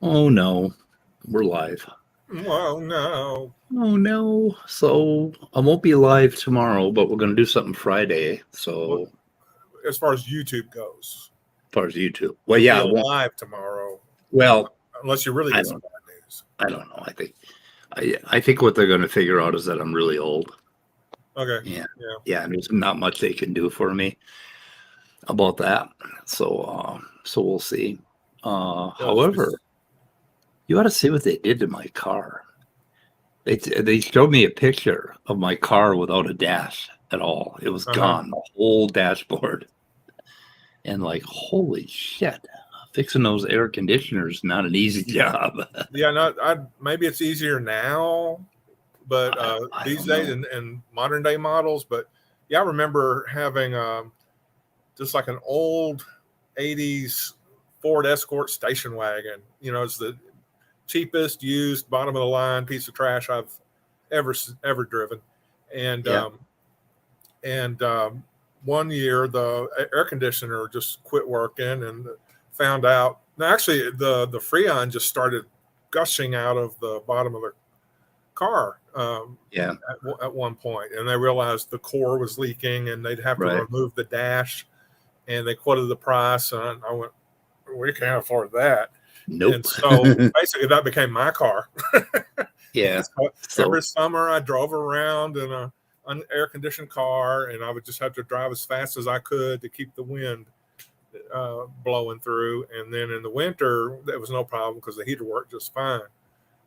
Oh no, we're live. Oh no. Oh no. So I won't be live tomorrow, but we're going to do something Friday. So As far as YouTube goes, as far as YouTube, well, yeah, I we'll be won't. live tomorrow. Well, unless you really get some bad news. I don't know. I think what they're going to figure out is that I'm really old. Okay. Yeah. And there's not much they can do for me about that. So we'll see. However, you ought to see what they did to my car. They showed me a picture of my car without a dash at all. It was gone, the whole dashboard. And like, holy shit, fixing those air conditioners is not an easy job. Yeah, maybe it's easier now, but these days in modern day models. But yeah, I remember having just like an old 80s Ford Escort station wagon. You know, it's the cheapest used bottom of the line piece of trash I've ever driven. And one year the air conditioner just quit working, and found out. Now, actually, the Freon just started gushing out of the bottom of the car. At one point, and they realized the core was leaking, and they'd have to remove the dash, and they quoted the price, and I went, "We can't afford that." Nope. And so basically, that became my car. So every summer, I drove around in an air conditioned car, and I would just have to drive as fast as I could to keep the wind blowing through. And then in the winter, that was no problem because the heater worked just fine.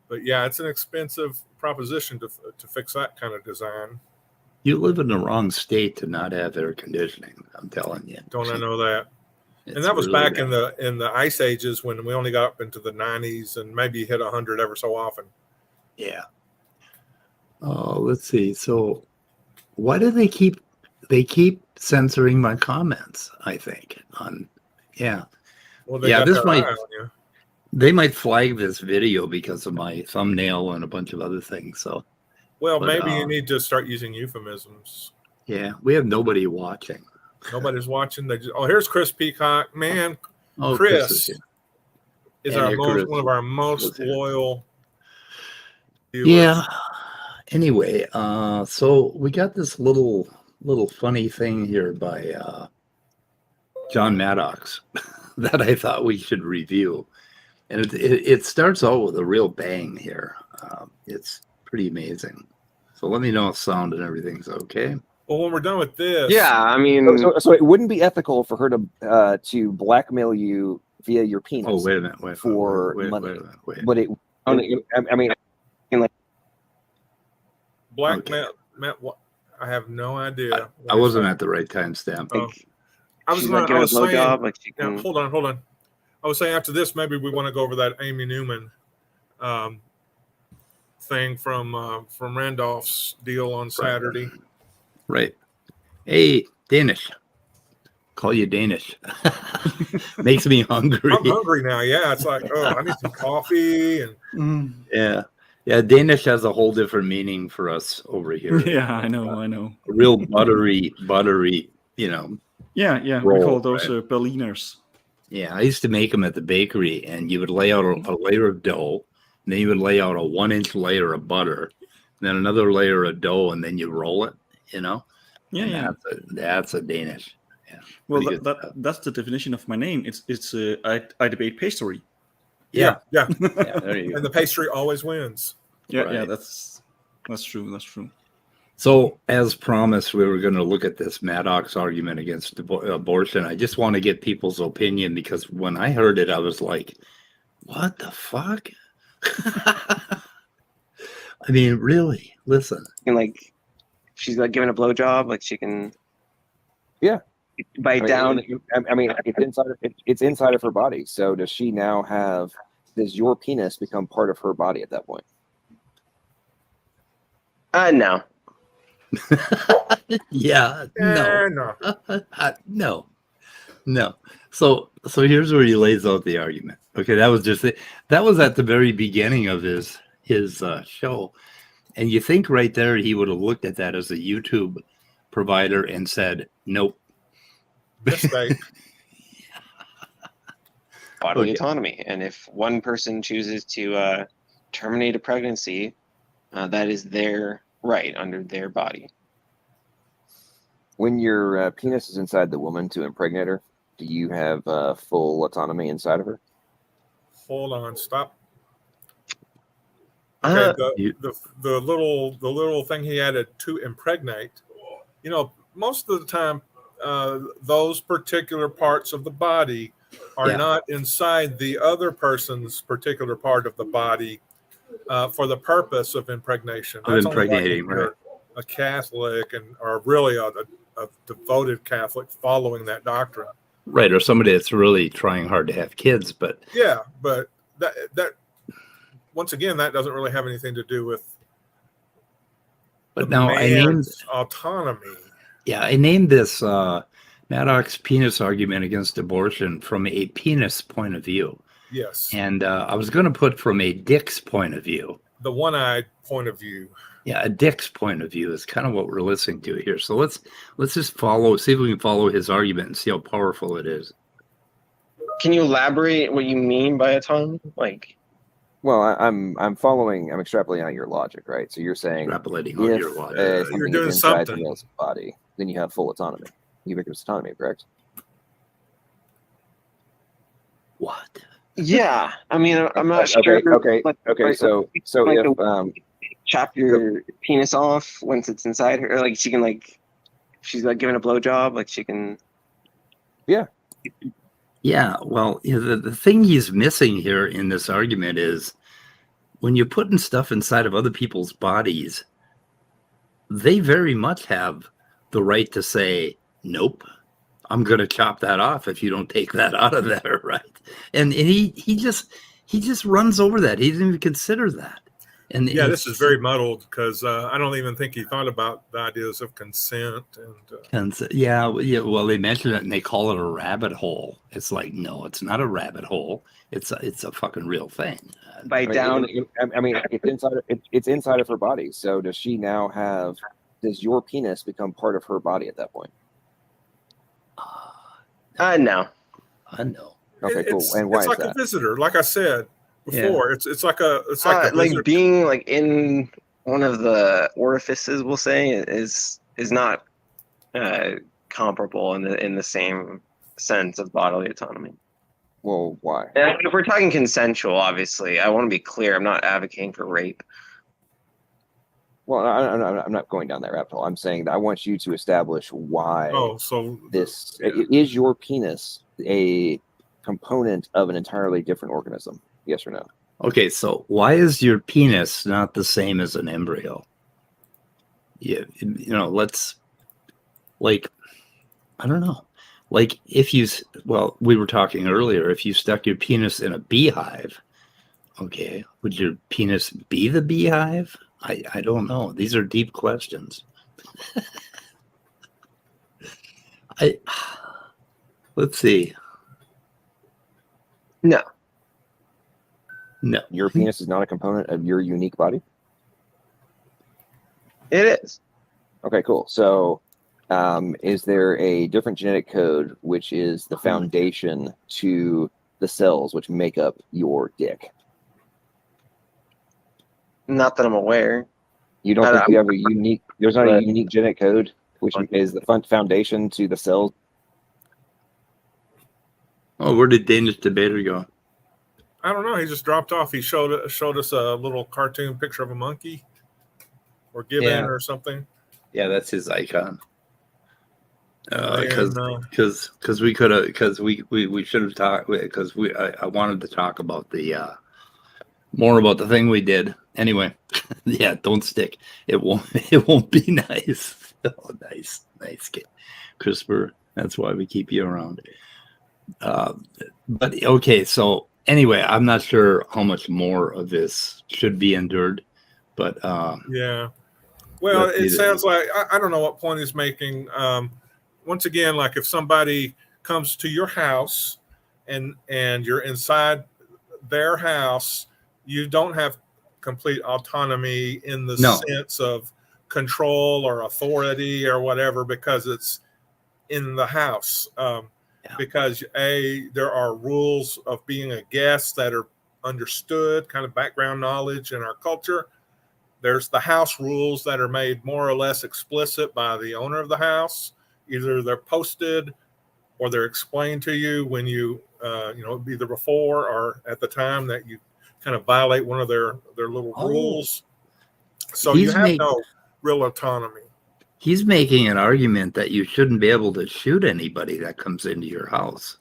But yeah, it's an expensive proposition to fix that kind of design. You live in the wrong state to not have air conditioning. I'm telling you. Don't I know that? And that was really back in the ice ages when we only got up into the 90s and maybe hit 100 ever so often. Yeah. Let's see. So why do they keep censoring my comments? I think Well, they might flag this video because of my thumbnail and a bunch of other things. So maybe you need to start using euphemisms. Yeah, we have nobody watching. Nobody's watching. They just, here's Chris Peacock, man. Chris is one of our most loyal viewers. Yeah. Anyway, so we got this little funny thing here by John Maddox that I thought we should review, and it starts out with a real bang here. It's pretty amazing. So let me know if sound and everything's okay. Well, when we're done with this, yeah, I mean, so it wouldn't be ethical for her to blackmail you via your penis. Oh, wait a minute, money. But it, I mean, like blackmail. Okay. I have no idea. I wasn't at the right timestamp. I was saying, hold on. I was saying after this, maybe we want to go over that Amy Newman thing from Randolph's deal on Saturday. Right. Hey, Danish. Call you Danish. Makes me hungry. I'm hungry now. Yeah, it's like, I need some coffee and yeah. Danish has a whole different meaning for us over here. Yeah, I know. Real buttery, you know. Yeah. Roll, we call those Berliners. Yeah, I used to make them at the bakery, and you would lay out a layer of dough, and then you would lay out a 1-inch layer of butter, then another layer of dough, and then you roll it. You know, that's a Danish. Yeah. Well, that's the definition of my name. I debate pastry. Yeah. There you go. And the pastry always wins. Yeah, that's true. So, as promised, we were going to look at this Maddox argument against abortion. I just want to get people's opinion, because when I heard it, I was like, What the fuck? I mean, really? Listen. And like, she's like giving a blowjob, like she can. Yeah. Bite down. I mean, it's inside of her body. So does she now have? Does your penis become part of her body at that point? No. Yeah. No. No. No. So here's where he lays out the argument. Okay, that was just it. That was at the very beginning of his show, and you think right there he would have looked at that as a YouTube provider and said, "Nope." Mistake. Bodily Okay. autonomy, and if one person chooses to terminate a pregnancy, that is their right under their body. When your penis is inside the woman to impregnate her, do you have full autonomy inside of her? Hold on, stop. Okay, the little thing he added to impregnate. You know, most of the time, those particular parts of the body are not inside the other person's particular part of the body for the purpose of impregnation. Of impregnating, only like right? A Catholic or really a devoted Catholic following that doctrine. Right, or somebody that's really trying hard to have kids, but yeah, but that once again, that doesn't really have anything to do with. But now I named autonomy. Yeah, I named this Maddox's penis argument against abortion from a penis point of view. Yes. And I was going to put from a dick's point of view. The one-eyed point of view. Yeah, a dick's point of view is kind of what we're listening to here. So let's just see if we can follow his argument and see how powerful it is. Can you elaborate what you mean by autonomy? Like, well, I'm extrapolating out your logic, right? So you're saying extrapolating on your logic. You're doing something. The male's body, then you have full autonomy. Ubiquitous autonomy, correct? What? Yeah, I mean, I'm not okay, sure. Okay. So if chop your penis off once it's inside her, like she can she's like giving a blowjob, like she can. Yeah, well, the thing he's missing here in this argument is when you're putting stuff inside of other people's bodies, they very much have the right to say, nope, I'm going to chop that off if you don't take that out of there, right? And he just runs over that. He didn't even consider that. And this is very muddled because I don't even think he thought about the ideas of consent and. Yeah. Well, they mention it and they call it a rabbit hole. It's like, no, it's not a rabbit hole. It's a fucking real thing. It's inside of her body. So does she now have? Does your penis become part of her body at that point? No. Okay, cool. And why it's like is that? A visitor, like I said before. Yeah. It's like a being like in one of the orifices. We'll say is not comparable in the same sense of bodily autonomy. Well, why? And if we're talking consensual, obviously, I want to be clear. I'm not advocating for rape. Well, I'm not going down that rabbit hole. I'm saying that I want you to establish why. Is your penis a component of an entirely different organism? Yes or no? Okay, so why is your penis not the same as an embryo? Let's I don't know. Like we were talking earlier, if you stuck your penis in a beehive, okay, would your penis be the beehive? I don't know. These are deep questions. Let's see. No. Your penis is not a component of your unique body? It is. Okay, cool. So is there a different genetic code which is the foundation to the cells which make up your dick? Not that I'm aware. You don't think you have there's not a unique genetic code which is the foundation to the cells? Oh, where did Danish debater go? I don't know. He just dropped off. He showed us a little cartoon picture of a monkey or gibbon or something. Yeah, that's his icon. Because we could have, because we should have talked, because I wanted to talk about the more about the thing we did anyway. Yeah, don't stick. It won't be nice. Oh, nice kid, Christopher. That's why we keep you around. But okay, so anyway, I'm not sure how much more of this should be endured, but yeah. Well, it sounds like I don't know what point he's making. Once again, like if somebody comes to your house and you're inside their house, you don't have complete autonomy in the sense of control or authority or whatever, because it's in the house. Because there are rules of being a guest that are understood, kind of background knowledge in our culture. There's the house rules that are made more or less explicit by the owner of the house. Either they're posted or they're explained to you when you, either before or at the time that you kind of violate one of their little rules. So you have no real autonomy. He's making an argument that you shouldn't be able to shoot anybody that comes into your house.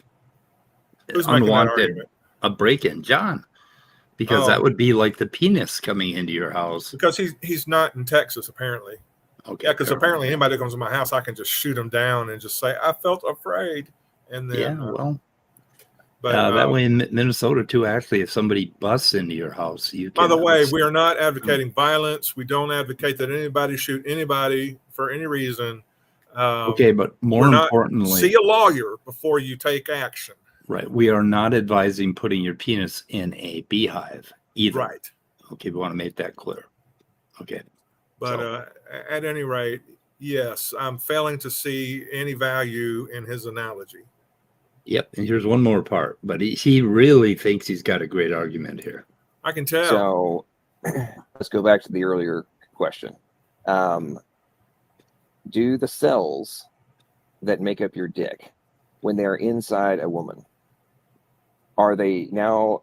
Who's making that argument? A break-in, John. Because that would be like the penis coming into your house. Because he's not in Texas, apparently. Okay. Yeah, because apparently anybody that comes to my house, I can just shoot him down and just say, I felt afraid. And then, that way in Minnesota too, actually, if somebody busts into your house, you can. By the way, we are not advocating violence. We don't advocate that anybody shoot anybody for any reason. Okay, but more importantly, see a lawyer before you take action. Right. We are not advising putting your penis in a beehive either. Right. Okay, we want to make that clear. Okay. But at any rate, yes, I'm failing to see any value in his analogy. Yep. And here's one more part, but he really thinks he's got a great argument here. I can tell. So let's go back to the earlier question. Do the cells that make up your dick, when they're inside a woman, are they now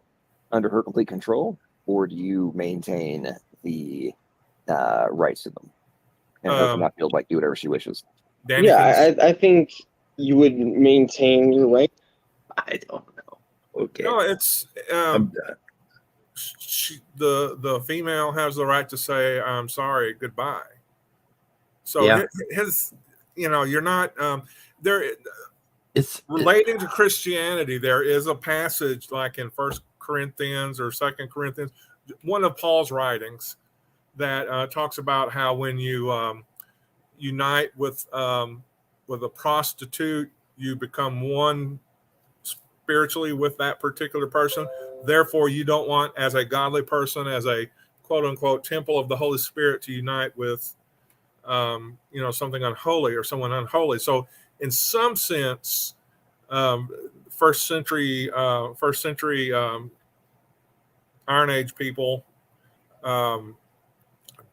under her complete control, or do you maintain the rights to them and her not feel like do whatever she wishes? Danny, I think you would maintain your right. I don't know. Okay. No, it's the female has the right to say, I'm sorry, goodbye. So you're not there. It's relating to Christianity. There is a passage like in 1 Corinthians or 2 Corinthians, one of Paul's writings, that talks about how when you unite with a prostitute, you become one spiritually with that particular person. Therefore, you don't want, as a godly person, as a quote unquote temple of the Holy Spirit, to unite with something unholy or someone unholy. So in some sense, first century Iron Age people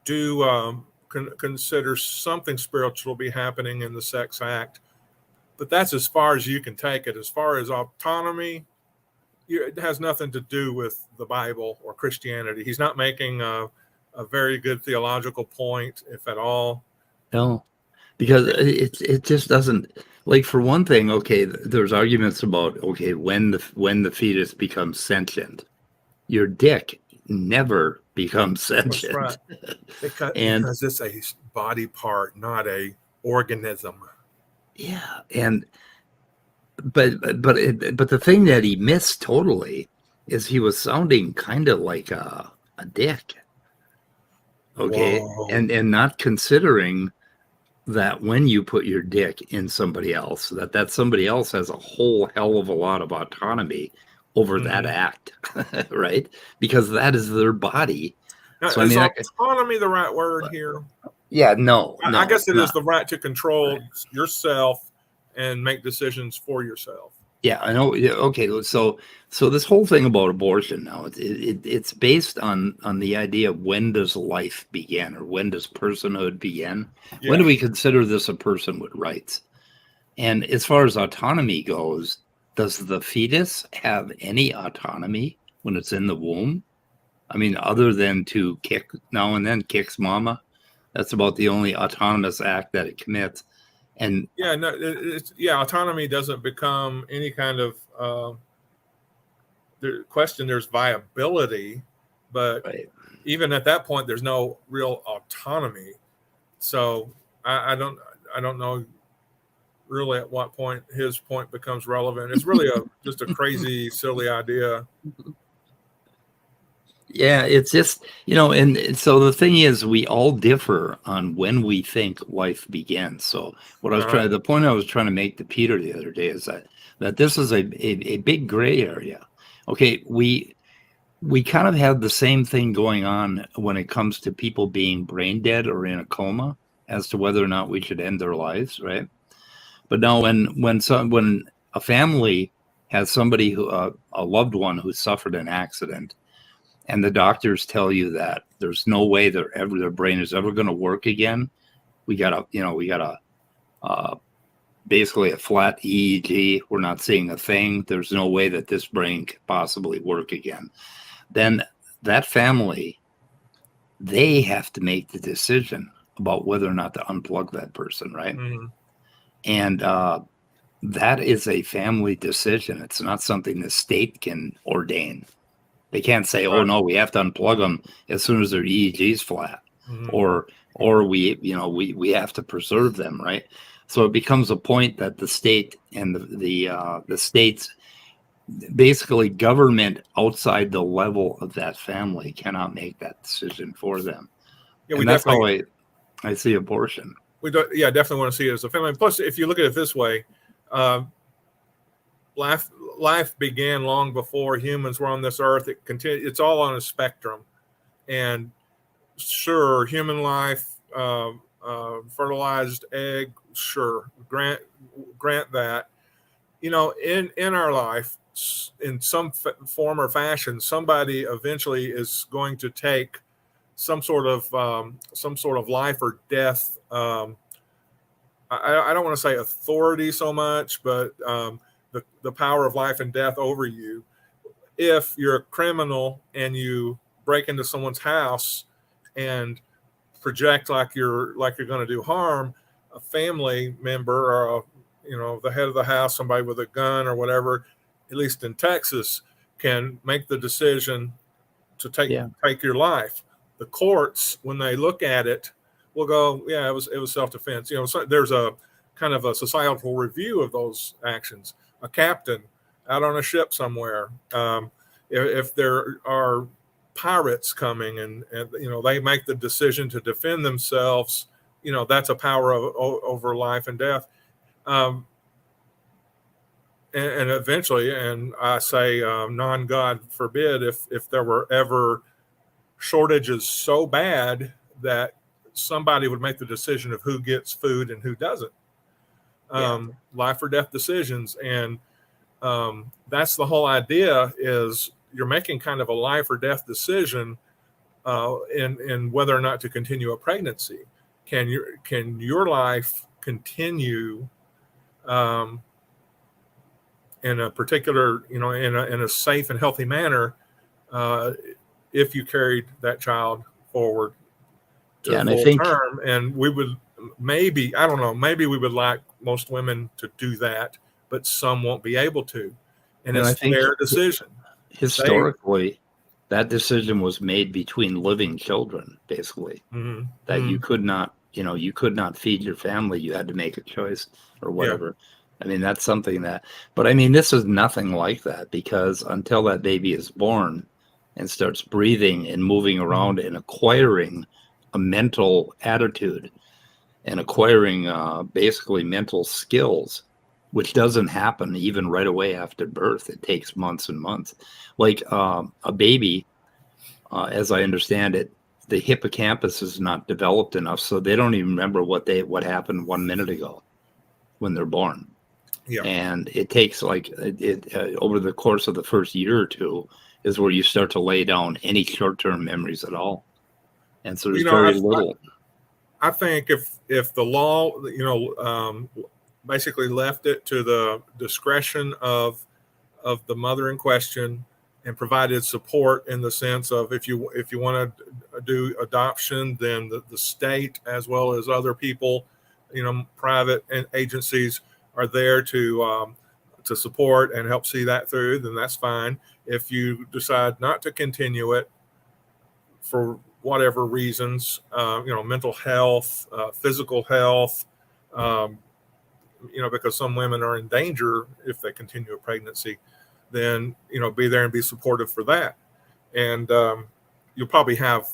do consider something spiritual be happening in the sex act, but that's as far as you can take it. As far as autonomy, it has nothing to do with the Bible or Christianity. He's not making a very good theological point, if at all. No, because it just doesn't. Like, for one thing, okay, there's arguments about, okay, when the fetus becomes sentient. Your dick never becomes sentient. That's right. Because it's a body part, not a organism. Yeah, but the thing that he missed totally is he was sounding kind of like a dick. Okay. Whoa. And not considering that when you put your dick in somebody else, that somebody else has a whole hell of a lot of autonomy over that act, right? Because that is their body. Now, so, is autonomy the right word here? Yeah, no. I guess it is the right to control yourself and make decisions for yourself. Yeah, I know. Okay, so this whole thing about abortion now, it's based on the idea of when does life begin, or when does personhood begin? Yeah. When do we consider this a person with rights? And as far as autonomy goes, does the fetus have any autonomy when it's in the womb? I mean, other than to kick now and then, kicks mama. That's about the only autonomous act that it commits. And autonomy doesn't become any kind of question. There's viability, but even at that point, there's no real autonomy. So I don't know really at what point his point becomes relevant. It's really just a crazy, silly idea. Yeah, it's just, and so the thing is, we all differ on when we think life begins. So the point I was trying to make to Peter the other day is that this is a big gray area. Okay, we kind of have the same thing going on when it comes to people being brain dead or in a coma as to whether or not we should end their lives, right? But now when a family has somebody a loved one who suffered an accident, and the doctors tell you that there's no way their brain is ever going to work again, we got basically a flat EEG. We're not seeing a thing. There's no way that this brain could possibly work again. Then that family, they have to make the decision about whether or not to unplug that person, right? Mm-hmm. And that is a family decision. It's not something the state can ordain. They can't say, "Oh no, we have to unplug them as soon as their EEG's flat," or we have to preserve them, right? So it becomes a point that the state and the state's basically government outside the level of that family cannot make that decision for them. Yeah, and that's how I see abortion. Definitely want to see it as a family. Plus, if you look at it this way, life began long before humans were on this earth. It's all on a spectrum, and sure, human life, fertilized egg, sure, grant that. In our life, in some form or fashion, somebody eventually is going to take some sort of life or death. I don't want to say authority so much, but the power of life and death over you. If you're a criminal and you break into someone's house and project like you're going to do harm, a family member or the head of the house, somebody with a gun or whatever, at least in Texas, can make the decision to take your life. The courts, when they look at it, will go, yeah, it was self-defense. So there's a kind of a societal review of those actions. A captain out on a ship somewhere, if there are pirates coming and they make the decision to defend themselves, that's a power over life and death. And eventually, and I say non-God forbid, if there were ever shortages so bad that somebody would make the decision of who gets food and who doesn't. Life or death decisions. And that's the whole idea, is you're making kind of a life or death decision in whether or not to continue a pregnancy. Can your life continue in a particular, in a safe and healthy manner if you carried that child forward to full term? And we would maybe we would like most women to do that, but some won't be able to. And it's their decision. Historically, that decision was made between living children, basically. Mm-hmm. That you could not, you could not feed your family. You had to make a choice or whatever. Yeah. I mean, that's something but I mean, this is nothing like that, because until that baby is born and starts breathing and moving around and acquiring a mental attitude and acquiring basically mental skills, which doesn't happen even right away after birth. It takes months and months. Like a baby, as I understand it, the hippocampus is not developed enough, so they don't even remember what happened 1 minute ago when they're born. Yeah. And it takes over the course of the first year or two is where you start to lay down any short-term memories at all. And so there's very little. I think if the law, basically left it to the discretion of the mother in question and provided support in the sense of if you want to do adoption, then the state as well as other people private agencies are there to support and help see that through, then that's fine. If you decide not to continue it for whatever reasons, mental health, physical health, because some women are in danger if they continue a pregnancy, then, be there and be supportive for that. And you'll probably have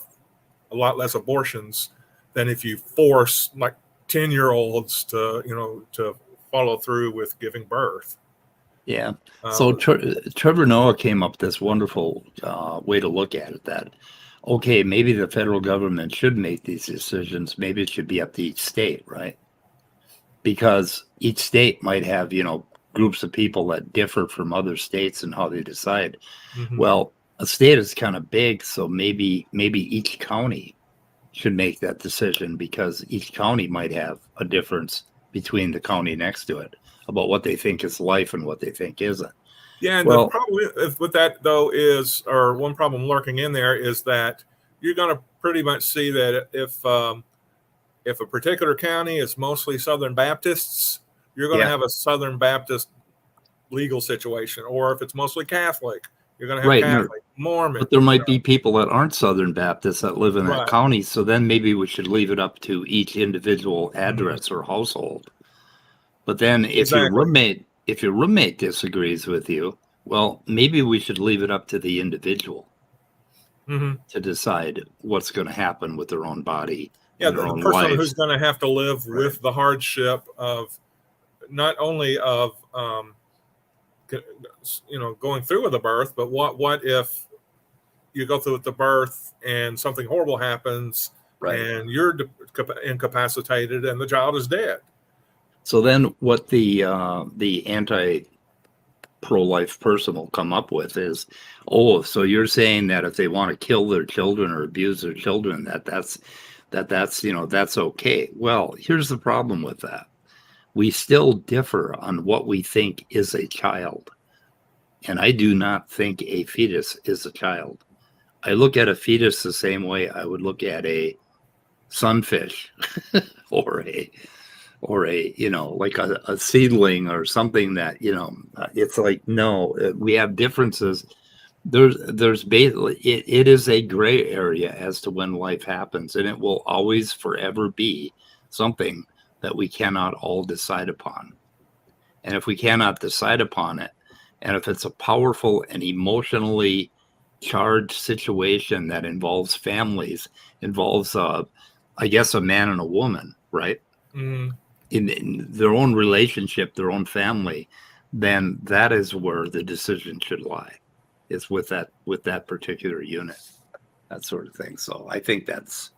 a lot less abortions than if you force like 10-year-olds to follow through with giving birth. Yeah. So Trevor Noah came up with this wonderful way to look at it, that, okay, maybe the federal government should make these decisions. Maybe it should be up to each state, right? Because each state might have, groups of people that differ from other states and how they decide. Mm-hmm. Well, a state is kind of big, so maybe each county should make that decision, because each county might have a difference between the county next to it about what they think is life and what they think isn't. Yeah, and the problem with that, though, or one problem lurking in there is that you're going to pretty much see that if a particular county is mostly Southern Baptists, you're going to have a Southern Baptist legal situation. Or if it's mostly Catholic, you're going to have Catholic, Mormon. But there might be people that aren't Southern Baptists that live in that county. So then maybe we should leave it up to each individual address or household. But then if your roommate disagrees with you, well, maybe we should leave it up to the individual to decide what's going to happen with their own body. Yeah, the person who's going to have to live with the hardship of not only of going through with the birth, but what if you go through with the birth and something horrible happens and you're incapacitated and the child is dead? So then what the anti-pro-life person will come up with is, so you're saying that if they want to kill their children or abuse their children, that's okay. Well, here's the problem with that. We still differ on what we think is a child. And I do not think a fetus is a child. I look at a fetus the same way I would look at a sunfish or a like a seedling or something that, it's like, no, we have differences. There's basically, it is a gray area as to when life happens, and it will always forever be something that we cannot all decide upon. And if we cannot decide upon it, and if it's a powerful and emotionally charged situation that involves families, involves, I guess, a man and a woman, right? Mm-hmm. In their own relationship, their own family, then that is where the decision should lie. It's with that particular unit, that sort of thing. So I think that's,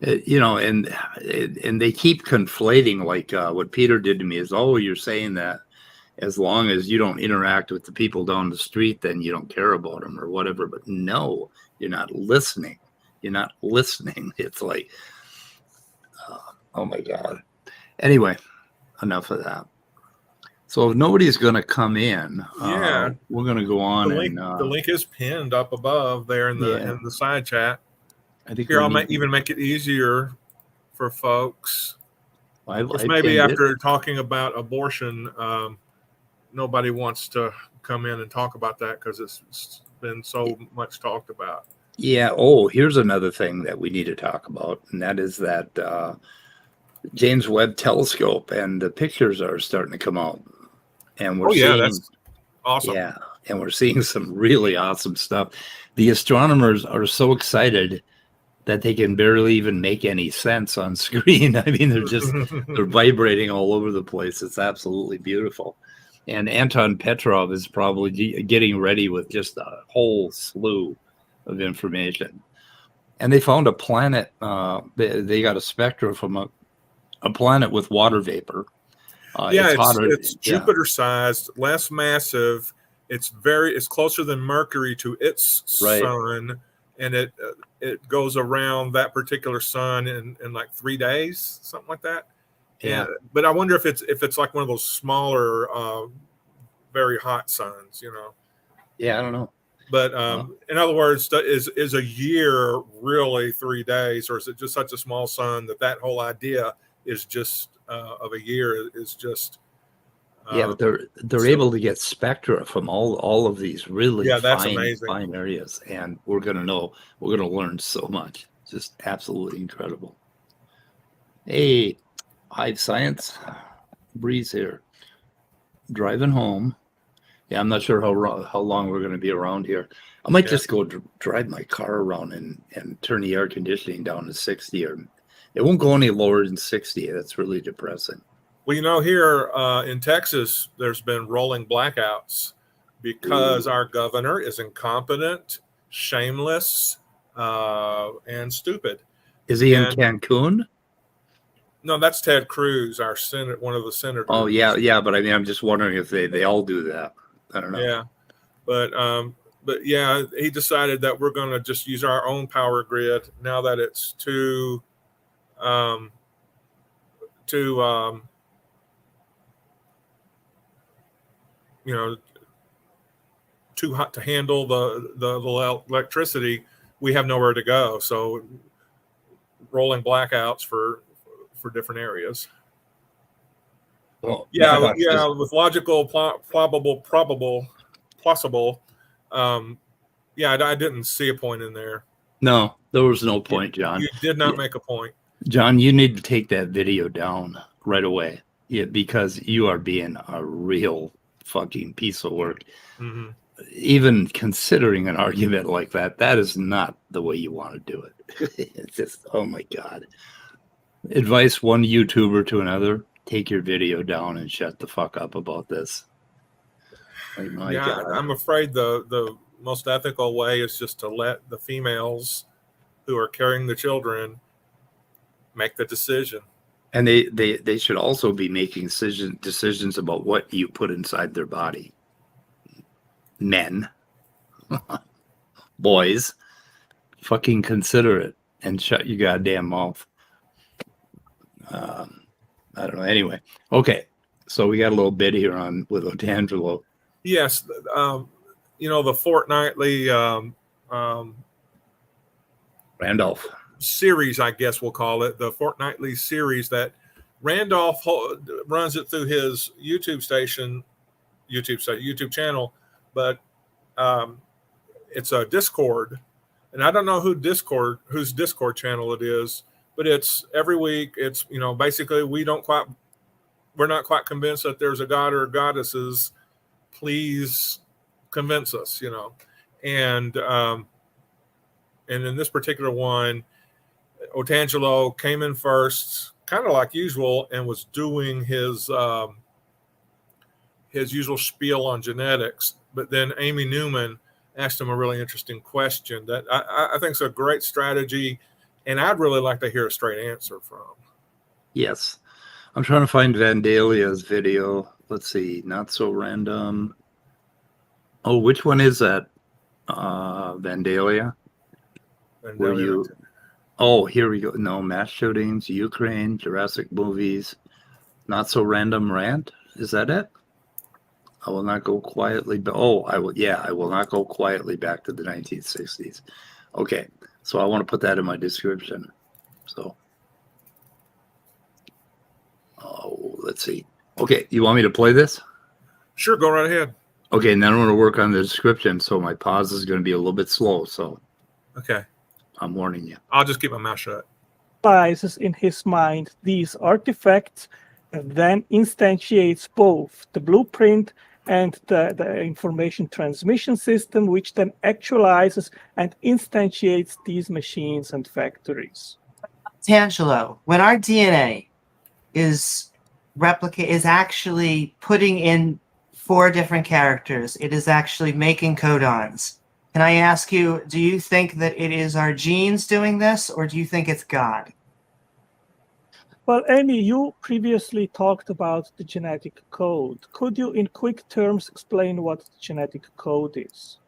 and they keep conflating, like what Peter did to me is, you're saying that as long as you don't interact with the people down the street, then you don't care about them or whatever. But no, you're not listening. You're not listening. It's like, oh my God. Anyway, enough of that. So if nobody's going to come in, we're going to go on. The link is pinned up above there in the side chat. I think here I'll even make it easier for folks. Of course, maybe after talking about abortion, nobody wants to come in and talk about that because it's been so much talked about. Yeah. Here's another thing that we need to talk about, and that is that James Webb Telescope, and the pictures are starting to come out, and we're seeing, that's awesome. Yeah, and we're seeing some really awesome stuff. The astronomers are so excited that they can barely even make any sense on screen. I mean, they're vibrating all over the place. It's absolutely beautiful. And Anton Petrov is probably getting ready with just a whole slew of information. And they found a planet. They got a spectra from a planet with water vapor. It's Jupiter-sized, less massive. It's closer than Mercury to its sun, and it goes around that particular sun in like 3 days, something like that. Yeah, but I wonder if it's like one of those smaller, very hot suns, Yeah, I don't know. But in other words, is a year really 3 days, or is it just such a small sun that whole idea is just of a year is just. Yeah, but they're able to get spectra from all of these really fine areas, and we're gonna learn so much. Just absolutely incredible. Hey, Hive Science, Breeze here. Driving home. Yeah, I'm not sure how long we're gonna be around here. I might just go drive my car around and turn the air conditioning down to 60, or it won't go any lower than 60. That's really depressing. Well, here in Texas, there's been rolling blackouts because our governor is incompetent, shameless, and stupid. Is he in Cancun? No, that's Ted Cruz, our one of the senators. Oh yeah, but I mean, I'm just wondering if they all do that. I don't know. Yeah, but yeah, he decided that we're going to just use our own power grid now that it's too hot to handle the electricity. We have nowhere to go, so rolling blackouts for different areas. Well, with logical, plausible. I didn't see a point in there. No, there was no point, John. You did not make a point. John, you need to take that video down right away. Yeah, because you are being a real fucking piece of work. Mm-hmm. Even considering an argument like that is not the way you want to do it. It's just, oh my God. Advice one YouTuber to another: take your video down and shut the fuck up about this. Like, my God. I'm afraid the most ethical way is just to let the females who are carrying the children make the decision. And they should also be making decisions about what you put inside their body. Men, boys, fucking consider it and shut your goddamn mouth. I don't know. Anyway, okay. So we got a little bit here with Otangelo. Yes, the fortnightly Randolph series, I guess we'll call it, the fortnightly series that Randolph runs it through his YouTube channel, but it's a Discord, and I don't know whose Discord channel it is, but it's every week. It's basically we're not quite convinced that there's a god or goddesses. Please convince us, and in this particular one, Otangelo came in first, kind of like usual, and was doing his usual spiel on genetics. But then Amy Newman asked him a really interesting question that I think is a great strategy, and I'd really like to hear a straight answer from. Yes. I'm trying to find Vandalia's video. Let's see. Not so random. Oh, which one is that? Vandalia? Were you... Oh, here we go. No, mass shootings, Ukraine, Jurassic movies. Not so random rant. Is that it? I will not go quietly. I will. Yeah, I will not go quietly back to the 1960s. Okay, so I want to put that in my description. So, let's see. Okay, you want me to play this? Sure, go right ahead. Okay, and then I'm going to work on the description. So my pause is going to be a little bit slow. So, okay, I'm warning you. I'll just keep my mouth shut. In his mind these artifacts, and then instantiates both the blueprint and the information transmission system, which then actualizes and instantiates these machines and factories. Tangelo, when our DNA is actually putting in 4 different characters, it is actually making codons. Can I ask you, do you think that it is our genes doing this, or do you think it's God? Well, Amy, you previously talked about the genetic code. Could you, in quick terms, explain what the genetic code is?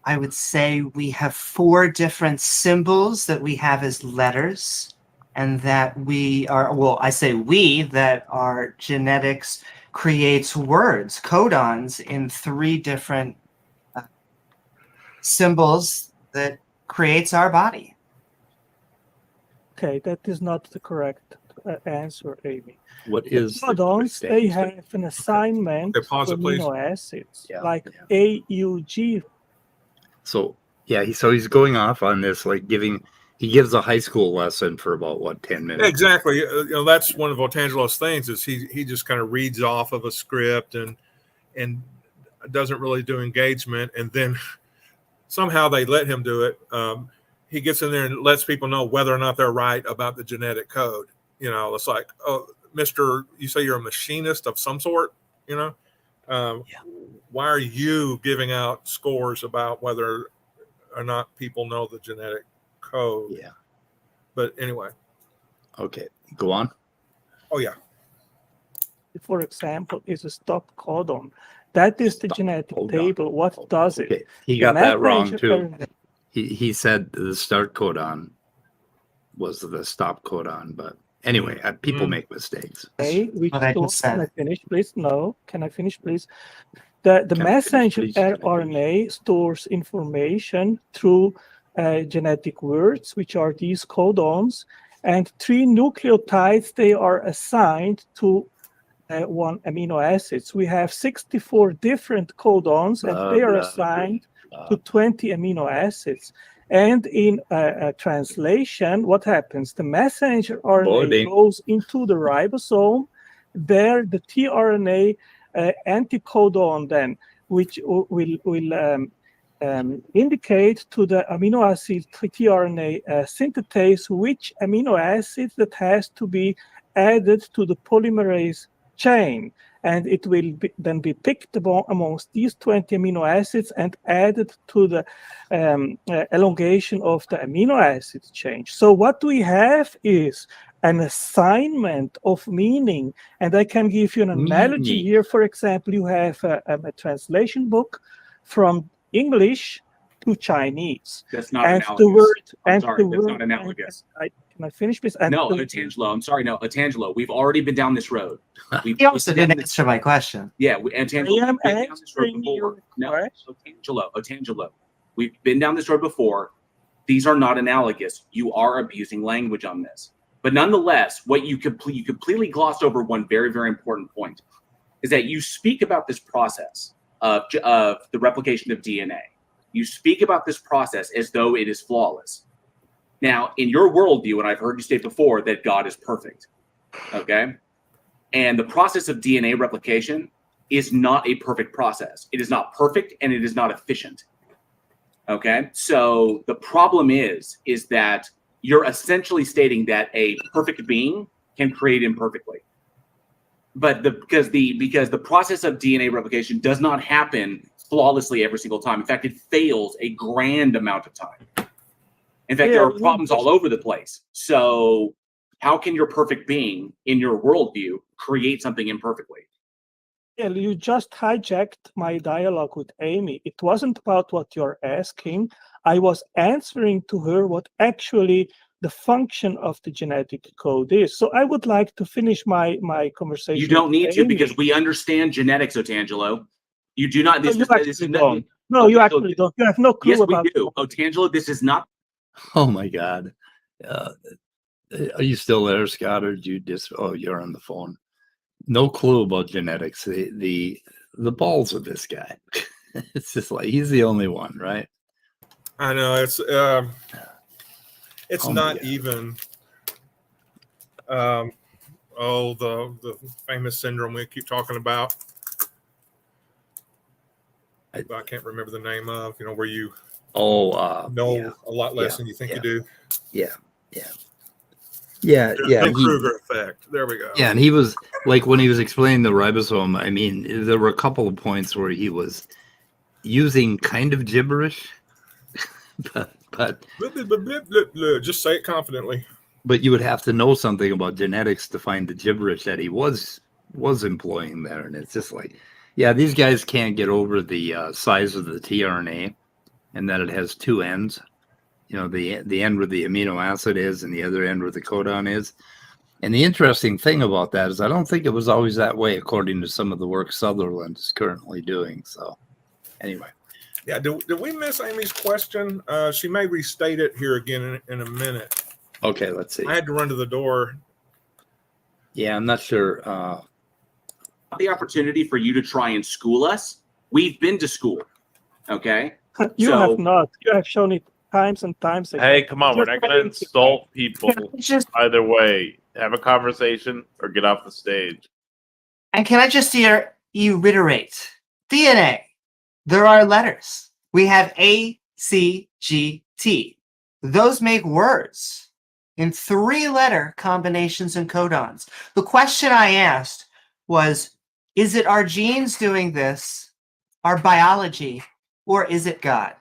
I would say we have 4 different symbols that we have as letters, and that that our genetics creates words, codons, in 3 different symbols that creates our body. Okay, that is not the correct answer, Amy. What is codons? They have an assignment to amino acids, like AUG. So yeah, he's going off on this, like he gives a high school lesson for about what 10 minutes. Exactly. That's one of Otangelo's things is he just kind of reads off of a script and doesn't really do engagement, and then somehow they let him do it. He gets in there and lets people know whether or not they're right about the genetic code. It's like, oh, Mr. You say you're a machinist of some sort, Why are you giving out scores about whether or not people know the genetic code? Yeah. But anyway. Okay, go on. Oh, yeah. For example, is a stop codon. That is the genetic table. What does it? He got that wrong too. He said the start codon was the stop codon, but anyway, people make mistakes. Okay, can I finish, please? No, can I finish, please? The messenger RNA stores information through genetic words, which are these codons, and 3 nucleotides, they are assigned to 1 amino acids. We have 64 different codons, and they are assigned to 20 amino acids. And in a translation, what happens? The messenger RNA goes into the ribosome. There, the tRNA anticodon then, which will indicate to the amino acid tRNA synthetase which amino acid that has to be added to the polymerase chain, and it will then be picked amongst these 20 amino acids and added to the elongation of the amino acid chain. So what we have is an assignment of meaning, and I can give you an analogy here. For example, you have a translation book from English to Chinese. That's not and analogous. The word, I'm and sorry, the that's word, not analogous. Can I finish, please? No, Otangelo, I'm sorry. No, Otangelo, we've already been down this road. He also didn't answer my question. Yeah, Otangelo, we've been down this road before. No, Otangelo, we've been down this road before. These are not analogous. You are abusing language on this. But nonetheless, what you completely glossed over one very, very important point is that you speak about this process of the replication of DNA. You speak about this process as though it is flawless. Now, in your worldview, and I've heard you state before that God is perfect, okay? And the process of DNA replication is not a perfect process. It is not perfect, and it is not efficient, okay? So the problem is that you're essentially stating that a perfect being can create imperfectly. But because the process of DNA replication does not happen flawlessly every single time. In fact, it fails a grand amount of time. In fact, there are problems all over the place. So how can your perfect being in your worldview create something imperfectly? Yeah, you just hijacked my dialogue with Amy. It wasn't about what you're asking. I was answering to her what actually the function of the genetic code is. So I would like to finish my conversation. You don't need to, because we understand genetics, Otangelo. You do not. You actually don't. You have no clue about it. Yes, we do. Otangelo, this is not. Oh my God. Are you still there, Scott, or did you just, you're on the phone. No clue about genetics. The balls of this guy. It's just like, he's the only one, right? I know, it's not even the famous syndrome we keep talking about. I can't remember the name of, where you know a lot less than you think you do. Yeah. The Kruger effect. There we go. Yeah, and he was like, when he was explaining the ribosome, I mean, there were a couple of points where he was using kind of gibberish, but just say it confidently. But you would have to know something about genetics to find the gibberish that he was employing there, and it's just like, yeah, these guys can't get over the size of the tRNA, and that it has 2 ends. The end where the amino acid is and the other end where the codon is. And the interesting thing about that is I don't think it was always that way, according to some of the work Sutherland is currently doing. So anyway. Yeah, did we miss Amy's question? She may restate it here again in a minute. Okay, let's see. I had to run to the door. Yeah, I'm not sure. The opportunity for you to try and school us. We've been to school. Okay. You have not. You have shown it times and times again. Hey, come on. We're not going to insult people either way. Have a conversation or get off the stage. And can I just reiterate? DNA. There are letters. We have A, C, G, T. Those make words in 3-letter combinations and codons. The question I asked was, is it our genes doing this, our biology, or is it God?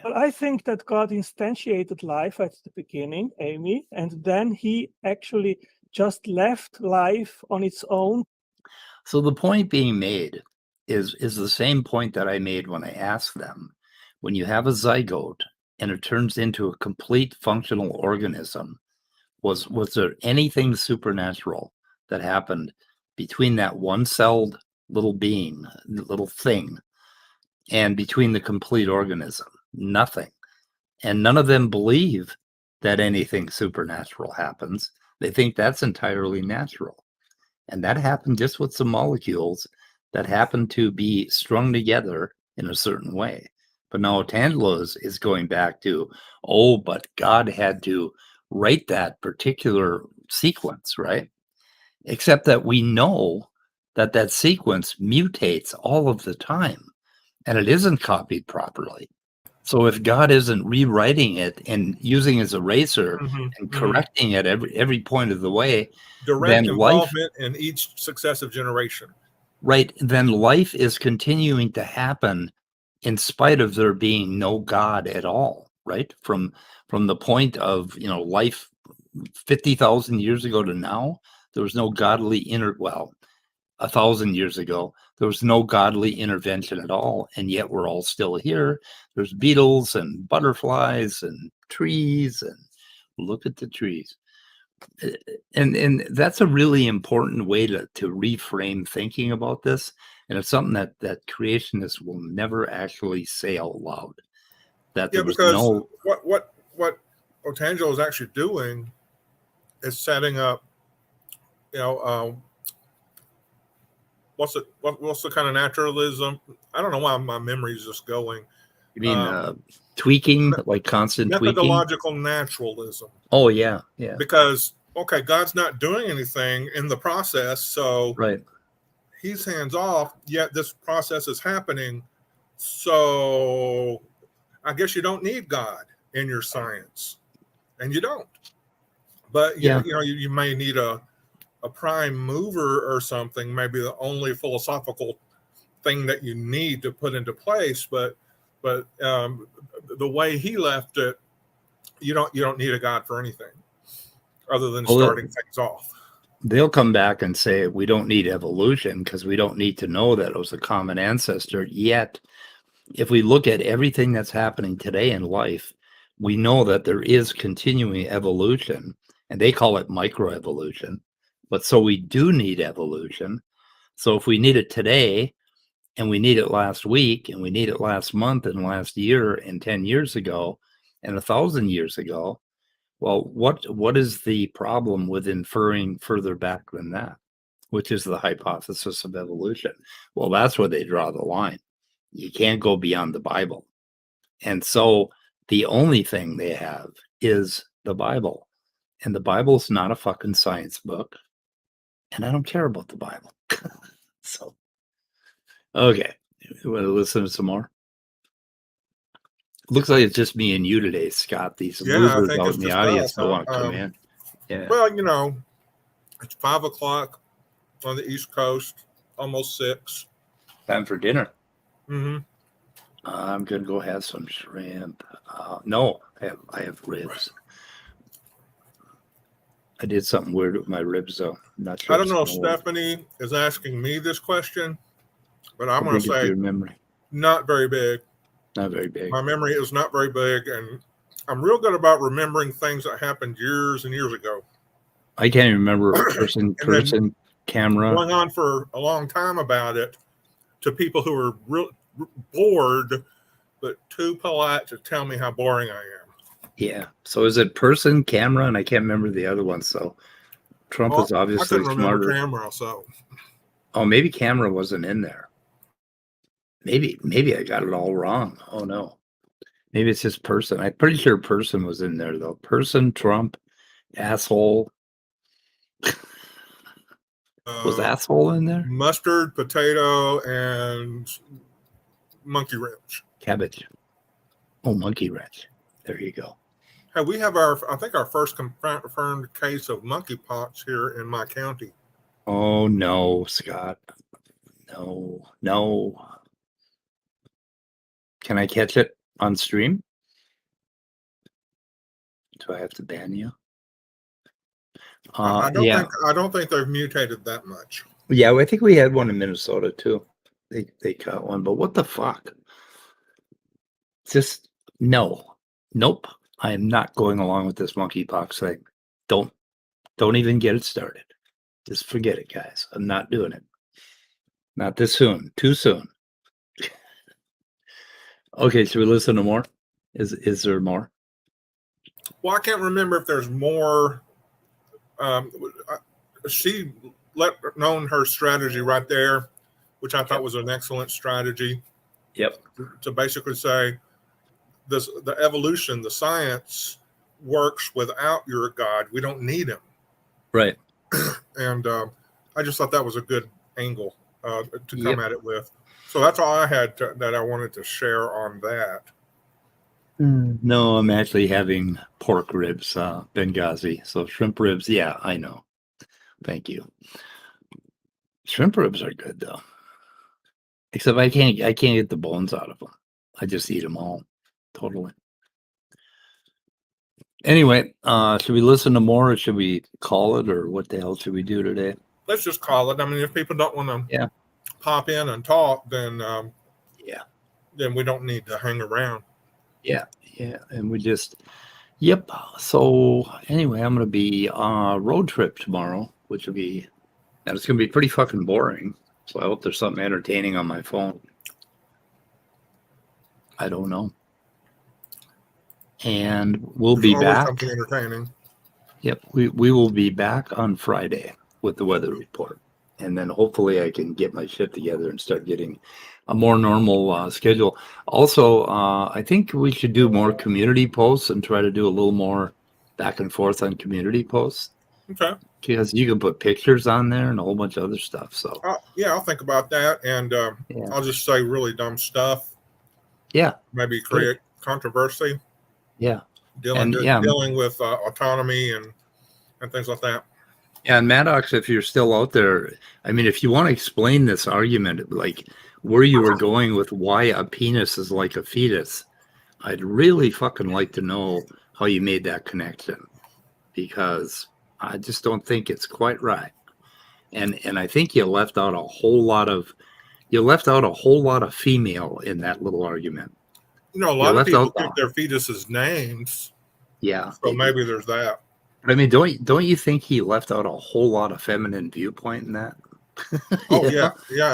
Well, I think that God instantiated life at the beginning, Amy, and then he actually just left life on its own. So the point being made is the same point that I made when I asked them. When you have a zygote and it turns into a complete functional organism, was there anything supernatural that happened between that one-celled little being, little thing, and between the complete organism? Nothing. And none of them believe that anything supernatural happens. They think that's entirely natural. And that happened just with some molecules that happen to be strung together in a certain way. But now Tangelo is going back to, but God had to write that particular sequence, right? Except that we know that that sequence mutates all of the time, and it isn't copied properly. So if God isn't rewriting it and using his eraser and correcting it every point of the way, direct then involvement in each successive generation. Right. Then life is continuing to happen in spite of there being no God at all, right? From the point of, life 50,000 years ago to now, there was no godly 1,000 years ago, there was no godly intervention at all. And yet we're all still here. There's beetles and butterflies and trees, and look at the trees. And that's a really important way to reframe thinking about this. And it's something that creationists will never actually say out loud. That there was because what Otangelo is actually doing is setting up, what's the kind of naturalism? I don't know why my memory is just going. You mean tweaking, like constant methodological naturalism? Oh yeah. Because God's not doing anything in the process, so right. He's hands off. Yet this process is happening, so I guess you don't need God in your science, and you don't. But you may need a prime mover or something, maybe the only philosophical thing that you need to put into place. But the way he left it, you don't need a God for anything other than starting things off. They'll come back and say we don't need evolution because we don't need to know that it was a common ancestor. Yet, if we look at everything that's happening today in life, we know that there is continuing evolution, and they call it microevolution. But so we do need evolution. So if we need it today, and we need it last week, and we need it last month, and last year, and 10 years ago, and 1,000 years ago, well, what is the problem with inferring further back than that, which is the hypothesis of evolution? Well, that's where they draw the line. You can't go beyond the Bible. And so the only thing they have is the Bible. And the Bible's not a fucking science book. And I don't care about the Bible. So, okay. You want to listen to some more? Looks like it's just me and you today, Scott. These losers out in the audience don't want to come in. Yeah. Well, it's 5 o'clock on the East Coast, almost 6. Time for dinner. Mm-hmm. I'm gonna go have some shrimp. No, I have ribs. I did something weird with my ribs, though. I'm not sure. I don't know if Stephanie is asking me this question, but I'm going to say not very big. Not very big. My memory is not very big, and I'm real good about remembering things that happened years and years ago. I can't remember person, camera. Going on for a long time about it to people who are real bored, but too polite to tell me how boring I am. Yeah. So is it person, camera, and I can't remember the other one. So Trump is I obviously couldn't remember smarter. camera, so. Oh, maybe camera wasn't in there. Maybe I got it all wrong. Oh no. Maybe it's just person. I'm pretty sure person was in there though. Person, Trump, asshole. Was asshole in there? Mustard, potato, and monkey wrench. Cabbage. Oh, monkey wrench. There you go. Hey, we have I think our first confirmed case of monkeypox here in my county. Oh no, Scott. No. Can I catch it on stream? Do I have to ban you? I don't think they've mutated that much. Yeah, I think we had one in Minnesota too. They caught one, but what the fuck? Just nope. I am not going along with this monkeypox thing. Don't even get it started. Just forget it, guys. I'm not doing it. Not this soon. Too soon. Okay, should we listen to more? Is there more? Well, I can't remember if there's more. She let known her strategy right there, which I thought was an excellent strategy. Yep. To basically say the evolution, the science works without your God. We don't need him. Right. And I just thought that was a good angle to come at it with. So that's all I had that I wanted to share on that. No, I'm actually having pork ribs, Benghazi. So shrimp ribs, yeah, I know. Thank you. Shrimp ribs are good though. Except I can't get the bones out of them. I just eat them all. Totally. Anyway, should we listen to more or should we call it or what the hell should we do today? Let's just call it. I mean, if people don't want to pop in and talk, then then we don't need to hang around. Yeah, and we just So anyway, I'm gonna be road trip tomorrow, which will be it's gonna be pretty fucking boring. So I hope there's something entertaining on my phone. I don't know. And we'll be back. Something entertaining. Yep, we will be back on Friday with the weather report. And then hopefully I can get my shit together and start getting a more normal schedule. Also, I think we should do more community posts and try to do a little more back and forth on community posts. Okay. Because you can put pictures on there and a whole bunch of other stuff. So I'll think about that, and I'll just say really dumb stuff. Yeah. Maybe create controversy. Yeah. Dealing with autonomy and things like that. Yeah, and Maddox, if you're still out there, I mean, if you want to explain this argument, like where you were going with why a penis is like a fetus, I'd really fucking like to know how you made that connection, because I just don't think it's quite right. And I think you left out a whole lot of female in that little argument. You know, a lot of people think their fetuses names. Yeah. So maybe there's that. I mean, don't you think he left out a whole lot of feminine viewpoint in that? Oh yeah,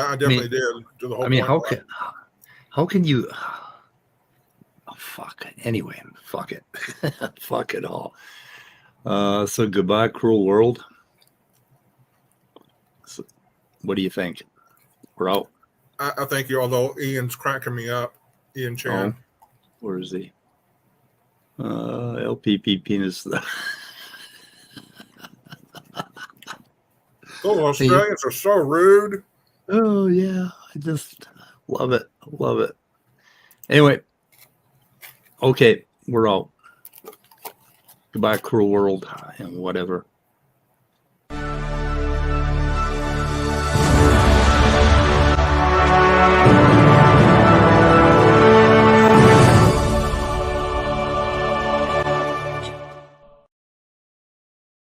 I definitely did. To the whole how can you? Oh fuck. Anyway, fuck it, fuck it all. So goodbye, cruel world. So, what do you think? We're out. I think you. Although Ian's cracking me up, Ian Chan. Oh, where is he? LPP penis. Those Australians are so rude. Oh yeah, I just love it. Anyway, okay, we're out. Goodbye, cruel world, and whatever.